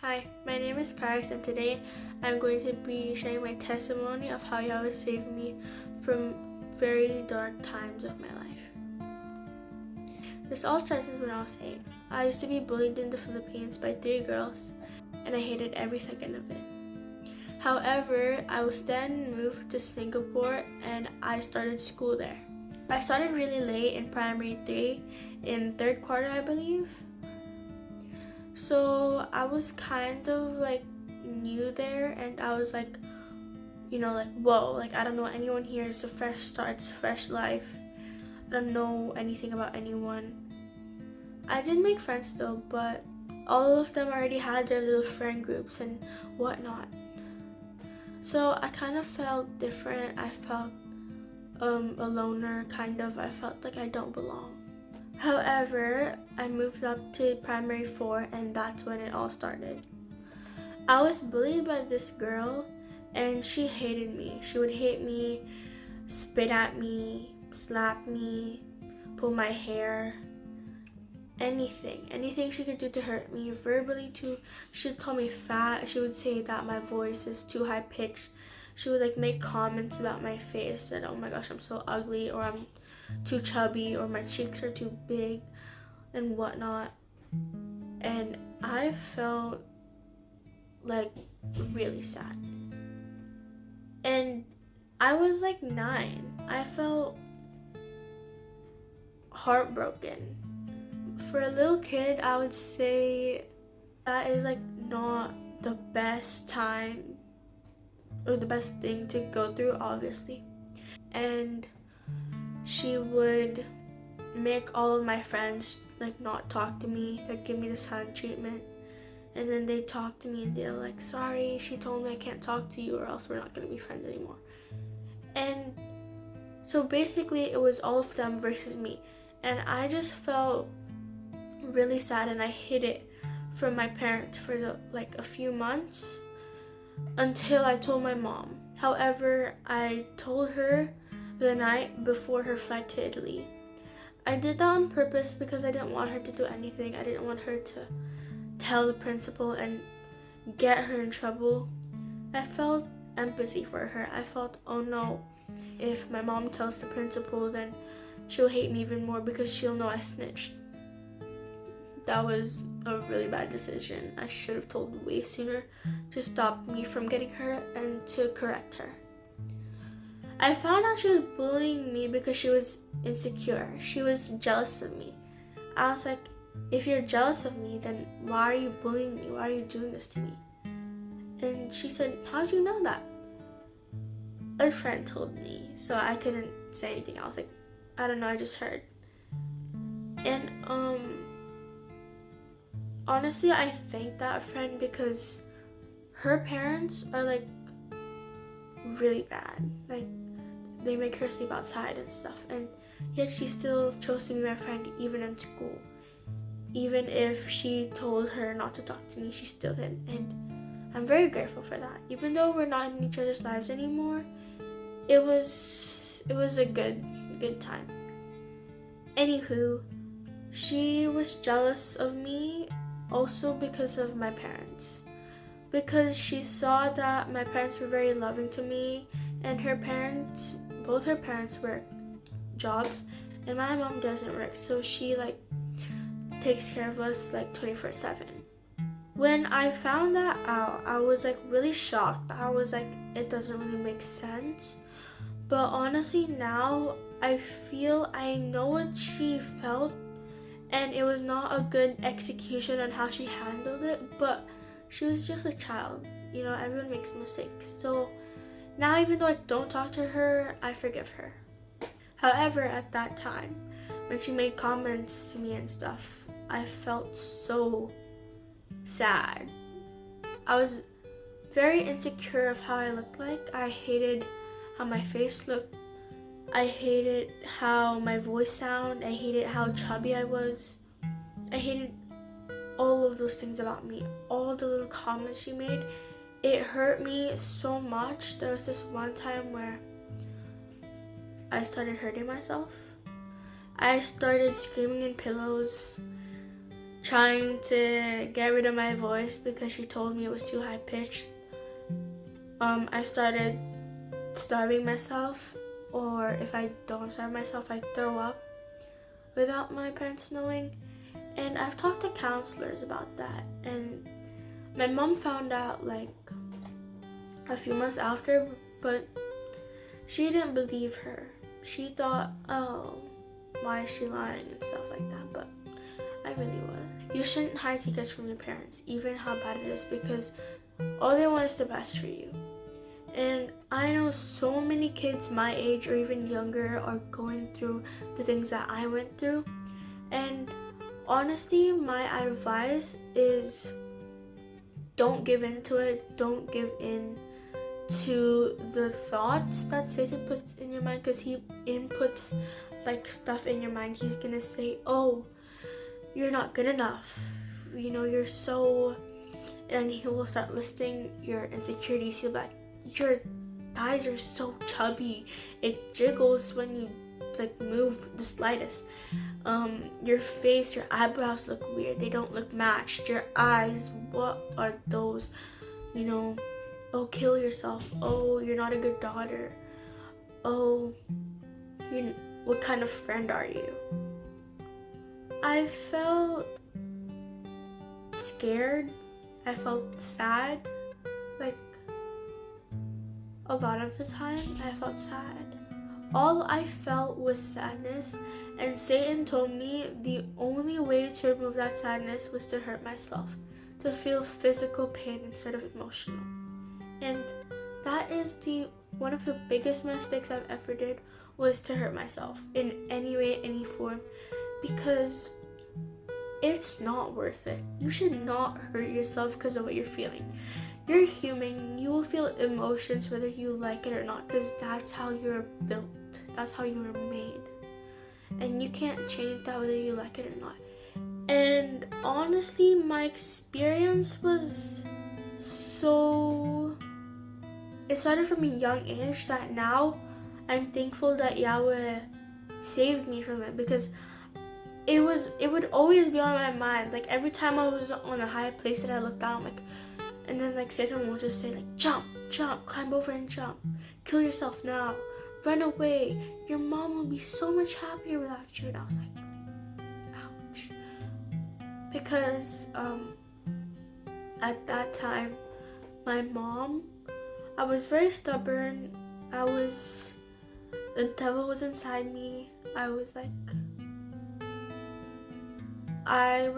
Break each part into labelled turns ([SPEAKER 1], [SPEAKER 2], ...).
[SPEAKER 1] Hi, my name is Paris, and today I'm going to be sharing my testimony of how Yahweh saved me from very dark times of my life. This all started when I was 8. I used to be bullied in the Philippines by 3 girls, and I hated every second of it. However, I was then moved to Singapore and I started school there. I started really late in primary 3, in 3rd quarter, I believe. So I was kind of new there, and I was whoa, I don't know anyone here. It's a fresh start, it's a fresh life. I don't know anything about anyone. I did make friends though, but all of them already had their little friend groups and whatnot. So I kind of felt different. I felt a loner, kind of. I felt like I don't belong. However, I moved up to primary 4, and that's when it all started. I was bullied by this girl, and she hated me. She would hate me, spit at me, slap me, pull my hair, anything she could do to hurt me. Verbally too, she'd call me fat. She would say that my voice is too high pitched. She would make comments about my face, that oh my gosh, I'm so ugly, or I'm too chubby, or my cheeks are too big and whatnot. And I felt really sad. And I was 9. I felt heartbroken. For a little kid, I would say that is not the best time or the best thing to go through, obviously. And she would make all of my friends not talk to me, give me the silent treatment. And then they talk to me and they're like, sorry, she told me I can't talk to you or else we're not gonna be friends anymore. And so basically it was all of them versus me. And I just felt really sad, and I hid it from my parents for a few months until I told my mom. However, I told her the night before her flight to Italy. I did that on purpose because I didn't want her to do anything. I didn't want her to tell the principal and get her in trouble. I felt empathy for her. I felt, oh no, if my mom tells the principal, then she'll hate me even more because she'll know I snitched. That was a really bad decision. I should have told way sooner to stop me from getting hurt and to correct her. I found out she was bullying me because she was insecure. She was jealous of me. I was like, if you're jealous of me, then why are you bullying me? Why are you doing this to me? And she said, how'd you know that? A friend told me, so I couldn't say anything. I was like, I don't know, I just heard. And honestly, I thank that friend because her parents are really bad. They make her sleep outside and stuff, and yet she still chose to be my friend even in school. Even if she told her not to talk to me, she still did, and I'm very grateful for that. Even though we're not in each other's lives anymore, it was a good time. Anywho, she was jealous of me also because of my parents. Because she saw that my parents were very loving to me, and both her parents work jobs, and my mom doesn't work, so she takes care of us 24/7. When I found that out, I was really shocked. I was it doesn't really make sense. But honestly, now I feel I know what she felt, and it was not a good execution on how she handled it, but she was just a child. Everyone makes mistakes. So now, even though I don't talk to her, I forgive her. However, at that time, when she made comments to me and stuff, I felt so sad. I was very insecure of how I looked like. I hated how my face looked. I hated how my voice sounded. I hated how chubby I was. I hated all of those things about me. All the little comments she made. It hurt me so much. There was this one time where I started hurting myself. I started screaming in pillows, trying to get rid of my voice because she told me it was too high pitched. I started starving myself, or if I don't starve myself, I throw up without my parents knowing. And I've talked to counselors about that, and my mom found out like a few months after, but she didn't believe her. She thought, oh, why is she lying and stuff like that, but I really would. You shouldn't hide secrets from your parents, even how bad it is, because all they want is the best for you. And I know so many kids my age or even younger are going through the things that I went through. And honestly, my advice is don't give in to it. Don't give in to the thoughts that Satan puts in your mind, because he inputs like stuff in your mind. He's gonna say, oh, you're not good enough. You're so... And he will start listing your insecurities. He'll be like, your thighs are so chubby, it jiggles when you like move the slightest. Your face, your eyebrows look weird, they don't look matched. Your eyes, what are those? Oh, kill yourself. Oh, you're not a good daughter. Oh, what kind of friend are you? I felt scared. I felt sad. Like, a lot of the time, I felt sad. All I felt was sadness, and Satan told me the only way to remove that sadness was to hurt myself, to feel physical pain instead of emotional. And that is one of the biggest mistakes I've ever did, was to hurt myself in any way, any form, because it's not worth it. You should not hurt yourself because of what you're feeling. You're human. You will feel emotions whether you like it or not, because that's how you're built. That's how you were made. And you can't change that whether you like it or not. And honestly, my experience was it started from a young age that now I'm thankful that Yahweh saved me from it, because it would always be on my mind. Like, every time I was on a high place that I looked down, I'm like, and then like Satan will just say like, jump, climb over and jump, kill yourself now, run away, your mom will be so much happier without you. And I was like, ouch. Because at that time, my mom, I was very stubborn. The devil was inside me. I was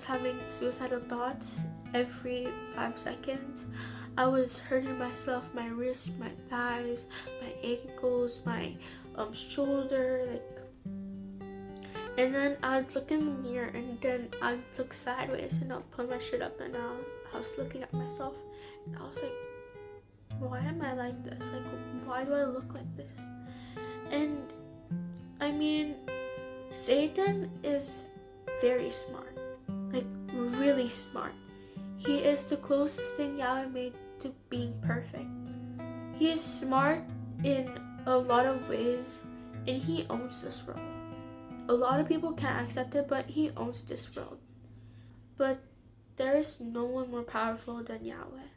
[SPEAKER 1] having suicidal thoughts every 5 seconds. I was hurting myself, my wrists, my thighs, my ankles, my shoulder, and then I'd look in the mirror, and then I'd look sideways, and I'd put my shit up, and I was looking at myself, and I was like, why am I like this? Like, why do I look like this? And I mean, Satan is very smart, like really smart. He is the closest thing Yahweh made to being perfect. He is smart in a lot of ways, and he owns this world. A lot of people can't accept it, but he owns this world. But there is no one more powerful than Yahweh.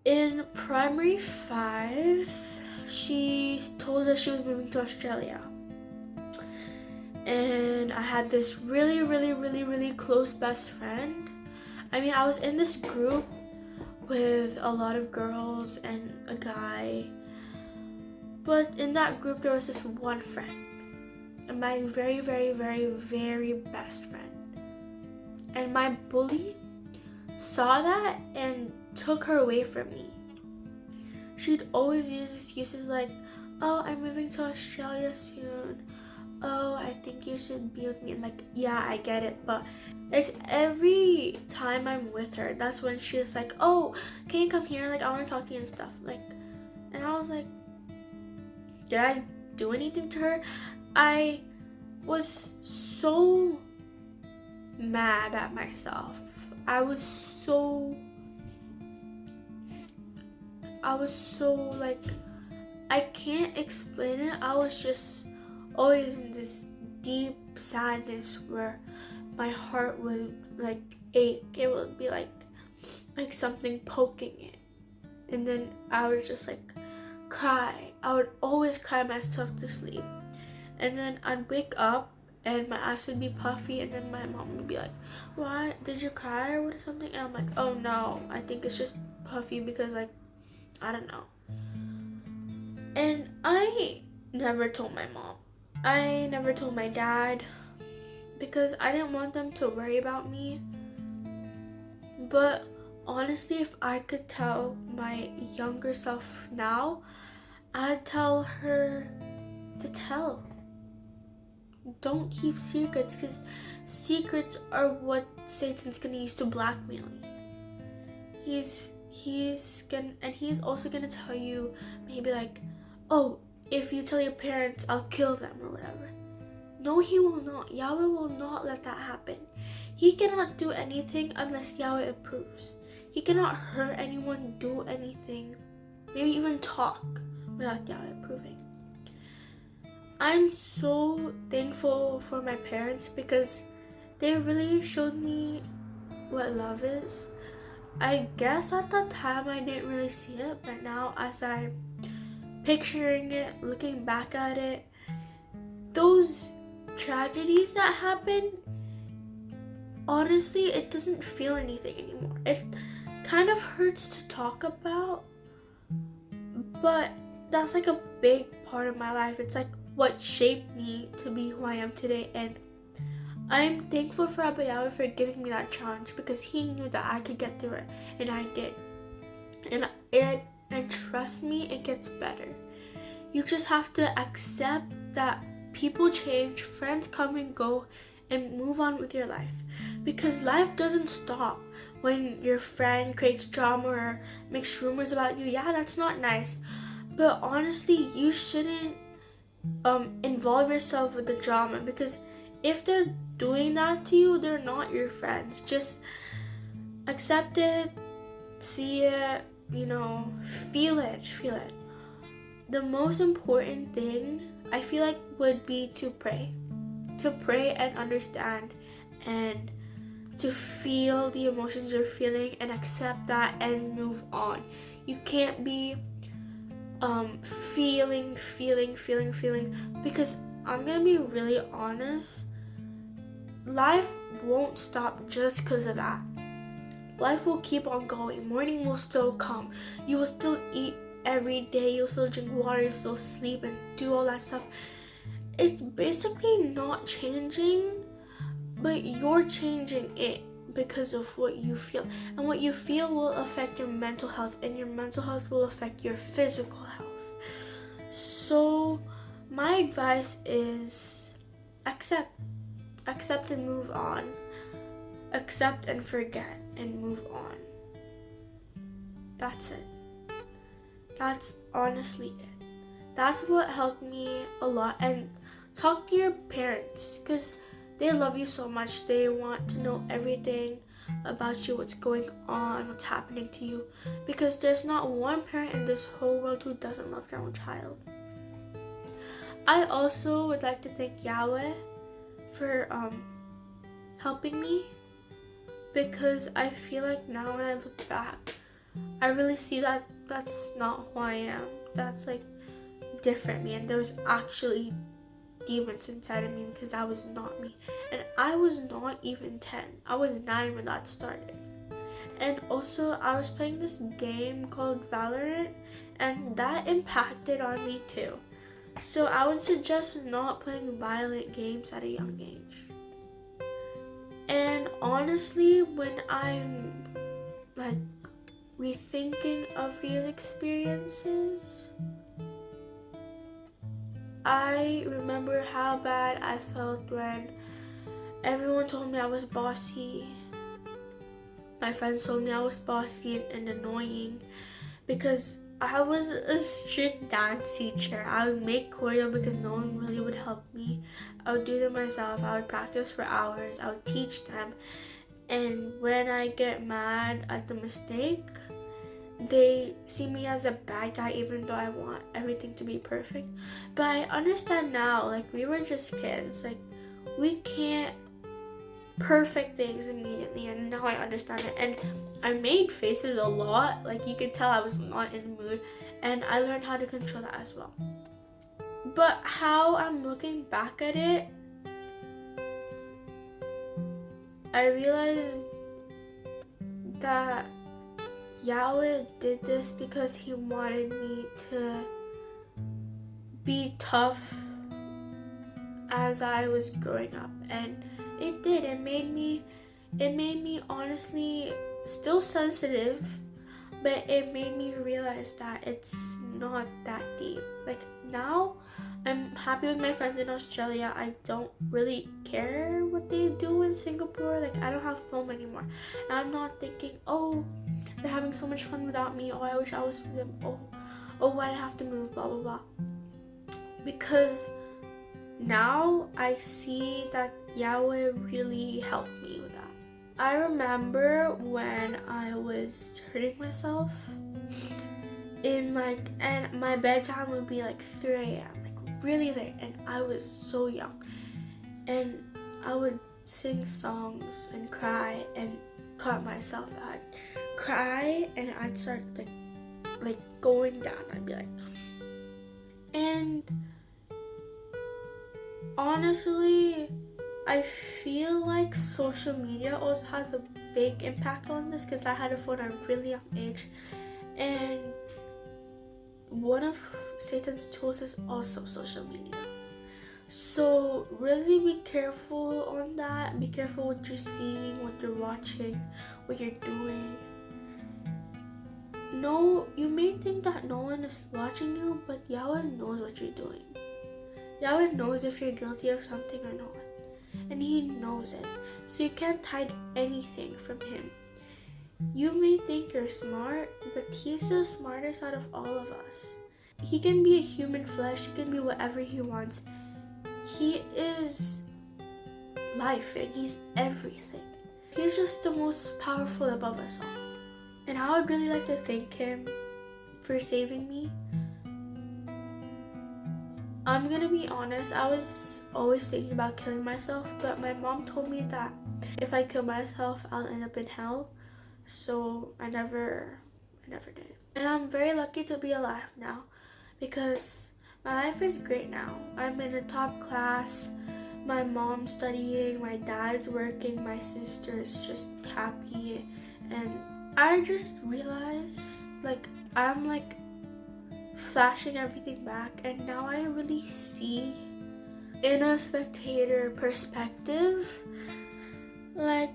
[SPEAKER 1] In primary 5, she told us she was moving to Australia. And I had this really, really, really, really close best friend. I mean, I was in this group with a lot of girls and a guy. But in that group, there was this one friend. And my very, very, very, very best friend. And my bully saw that and took her away from me. She'd always use excuses like, oh, I'm moving to Australia soon. Oh, I think you should be with me. Like, yeah, I get it, but it's every time I'm with her, that's when she's like, oh, can you come here? Like, I want to talk to you and stuff. Like, and I was like, did I do anything to her? I was so mad at myself. I was so like, I can't explain it. I was just always in this deep sadness where my heart would like ache. It would be like something poking it. And then I would just like cry. I would always cry myself to sleep. And then I'd wake up and my eyes would be puffy, and then my mom would be like, "What? Did you cry or something?" And I'm like, "Oh no, I think it's just puffy because like, I don't know." And I never told my mom. I never told my dad because I didn't want them to worry about me. But honestly, if I could tell my younger self now, I'd tell her to tell. Don't keep secrets, because secrets are what Satan's gonna use to blackmail you. He's also gonna tell you maybe like, "Oh, if you tell your parents, I'll kill them," or whatever. No, he will not. Yahweh will not let that happen. He cannot do anything unless Yahweh approves. He cannot hurt anyone, do anything, maybe even talk without Yahweh approving. I'm so thankful for my parents because they really showed me what love is. I guess at that time I didn't really see it, but now as I'm picturing it, looking back at it, those tragedies that happened, honestly, it doesn't feel anything anymore. It kind of hurts to talk about, but that's like a big part of my life. It's like what shaped me to be who I am today, and I'm thankful for Abba Yahweh for giving me that challenge because he knew that I could get through it, and I did. And trust me, it gets better. You just have to accept that people change, friends come and go, and move on with your life. Because life doesn't stop when your friend creates drama or makes rumors about you. Yeah, that's not nice. But honestly, you shouldn't involve yourself with the drama, because if they're doing that to you, they're not your friends. Just accept it, see it, feel it. The most important thing I feel like would be to pray and understand, and to feel the emotions you're feeling and accept that and move on. You can't be feeling, because I'm gonna be really honest, life won't stop just because of that. Life will keep on going. Morning will still come. You will still eat every day. You'll still drink water. You'll still sleep and do all that stuff. It's basically not changing, but you're changing it because of what you feel. And what you feel will affect your mental health, and your mental health will affect your physical health. So my advice is accept and move on. Accept and forget and move on. That's it. That's honestly it. That's what helped me a lot. And talk to your parents, because they love you so much. They want to know everything about you, what's going on, what's happening to you, because there's not one parent in this whole world who doesn't love their own child. I also would like to thank Yahweh for helping me, because I feel like now when I look back, I really see that that's not who I am. That's like different me, and there was actually demons inside of me, because that was not me. And I was not even 10. I was 9 when that started. And also I was playing this game called Valorant, and that impacted on me too. So I would suggest not playing violent games at a young age. And honestly, when I'm like rethinking of these experiences, I remember how bad I felt when everyone told me I was bossy. My friends told me I was bossy and annoying, because I was a strict dance teacher. I would make choreo because no one really would help me. I would do them myself. I would practice for hours. I would teach them. And when I get mad at the mistake, they see me as a bad guy, even though I want everything to be perfect. But I understand now, like, we were just kids. Like, we can't perfect things immediately, and now I understand it. And I made faces a lot, like you could tell I was not in the mood, and I learned how to control that as well. But how I'm looking back at it, I realized that Yahweh did this because he wanted me to be tough as I was growing up, and it did. It made me honestly still sensitive, but it made me realize that it's not that deep. Like now, I'm happy with my friends in Australia. I don't really care what they do in Singapore. Like I don't have FOMO anymore. And I'm not thinking, oh, they're having so much fun without me. Oh, I wish I was with them. Oh, why did I have to move? Blah blah blah. Because now I see that Yahweh really helped me with that. I remember when I was hurting myself and my bedtime would be like 3 a.m. like really late, and I was so young, and I would sing songs and cry and cut myself. I'd cry and I'd start like going down. I'd be like, and honestly, I feel like social media also has a big impact on this because I had a phone at a really young age, and one of Satan's tools is also social media. So really be careful on that. Be careful what you're seeing, what you're watching, what you're doing. No, you may think that no one is watching you, but Yahweh knows what you're doing. Yahweh knows if you're guilty of something or not. And he knows it. So you can't hide anything from him. You may think you're smart, but he's the smartest out of all of us. He can be a human flesh. He can be whatever he wants. He is life and he's everything. He's just the most powerful above us all. And I would really like to thank him for saving me. I'm gonna be honest, I was always thinking about killing myself, but my mom told me that if I kill myself, I'll end up in hell. So I never did. And I'm very lucky to be alive now because my life is great now. I'm in a top class, my mom's studying, my dad's working, my sister's just happy, and I just realized I'm flashing everything back, and now I really see in a spectator perspective. Like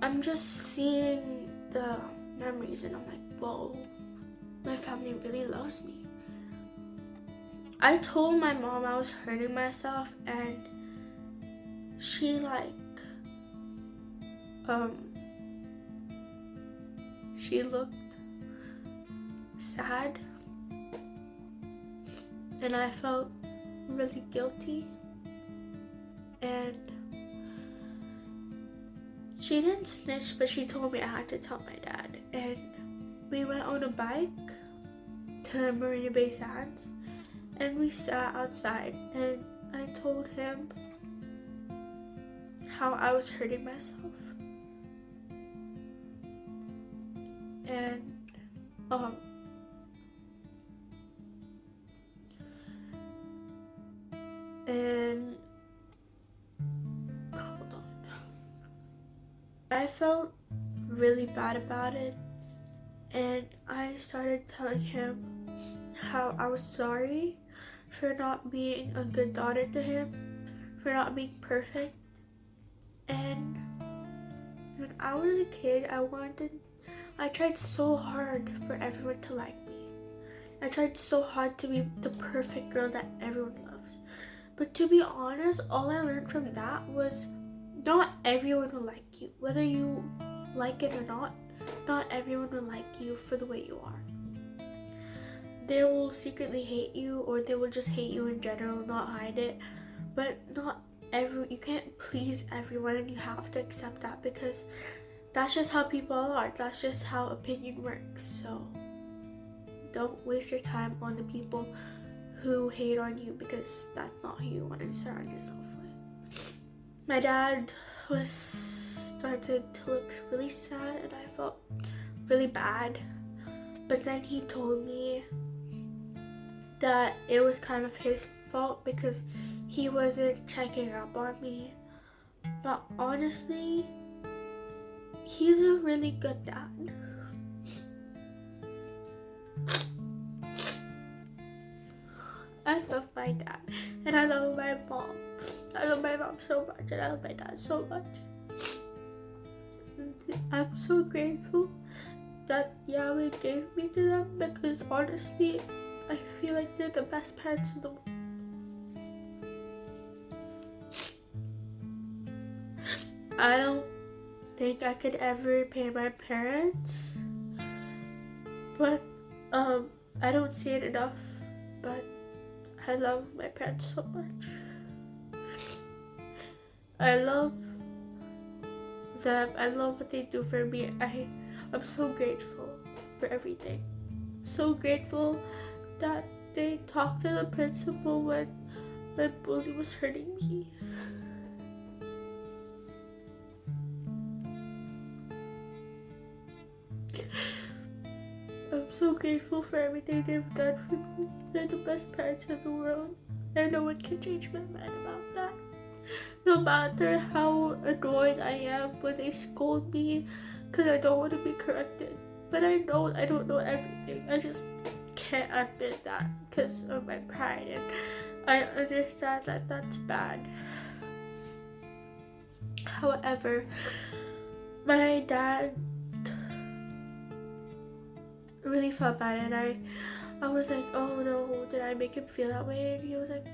[SPEAKER 1] I'm just seeing the memories and I'm like, whoa, my family really loves me. I told my mom I was hurting myself, and she she looked sad, and I felt really guilty, and she didn't snitch, but she told me I had to tell my dad. And we went on a bike to Marina Bay Sands, and we sat outside, and I told him how I was hurting myself, and hold on. I felt really bad about it, and I started telling him how I was sorry for not being a good daughter to him, for not being perfect. And when I was a kid, I tried so hard for everyone to like me. I tried so hard to be the perfect girl that everyone loves. But to be honest, all I learned from that was not everyone will like you. Whether you like it or not everyone will like you for the way you are. They will secretly hate you, or they will just hate you in general, not hide it. But you can't please everyone, and you have to accept that because that's just how people are. That's just how opinion works. So don't waste your time on the people who hate on you, because that's not who you want to surround yourself with. my dad was started to look really sad, and I felt really bad. But then he told me that it was kind of his fault because he wasn't checking up on me. But honestly, he's a really good dad. I love my dad, and I love my mom. I love my mom so much, and I love my dad so much. And I'm so grateful that Yahweh gave me to them, because honestly, I feel like they're the best parents in the world. I don't think I could ever repay my parents, but I don't see it enough, but I love my parents so much. I love them. I love what they do for me. I'm so grateful for everything. So grateful that they talked to the principal when my bully was hurting me. I'm so grateful for everything they've done for me. They're the best parents in the world, and no one can change my mind about that. No matter how annoyed I am when they scold me because I don't want to be corrected. But I know I don't know everything. I just can't admit that because of my pride, and I understand that that's bad. However, my dad really felt bad, and I was like, oh no, did I make him feel that way? And he was like,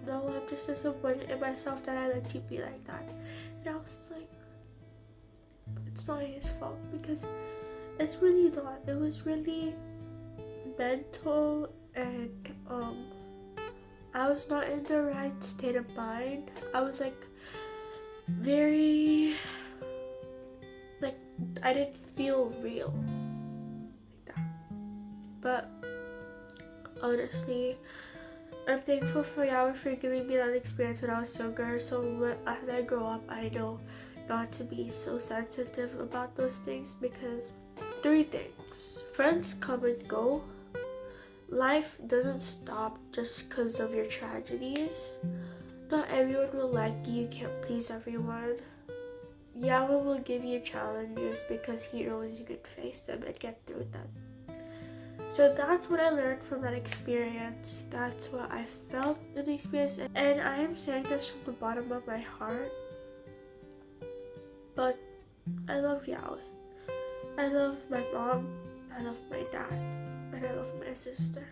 [SPEAKER 1] no, I'm just disappointed in myself that I let you be like that. And I was like, it's not his fault, because it's really not. It was really mental, and I was not in the right state of mind. I was like very, like, I didn't feel real like that. But honestly, I'm thankful for Yahweh for giving me that experience when I was younger, so as I grow up, I know not to be so sensitive about those things, because 3 things. Friends come and go. Life doesn't stop just because of your tragedies. Not everyone will like you, you can't please everyone. Yahweh will give you challenges because he knows you can face them and get through them. So that's what I learned from that experience. That's what I felt in the experience. And I am saying this from the bottom of my heart. But I love Yahweh. I love my mom. I love my dad. And I love my sister.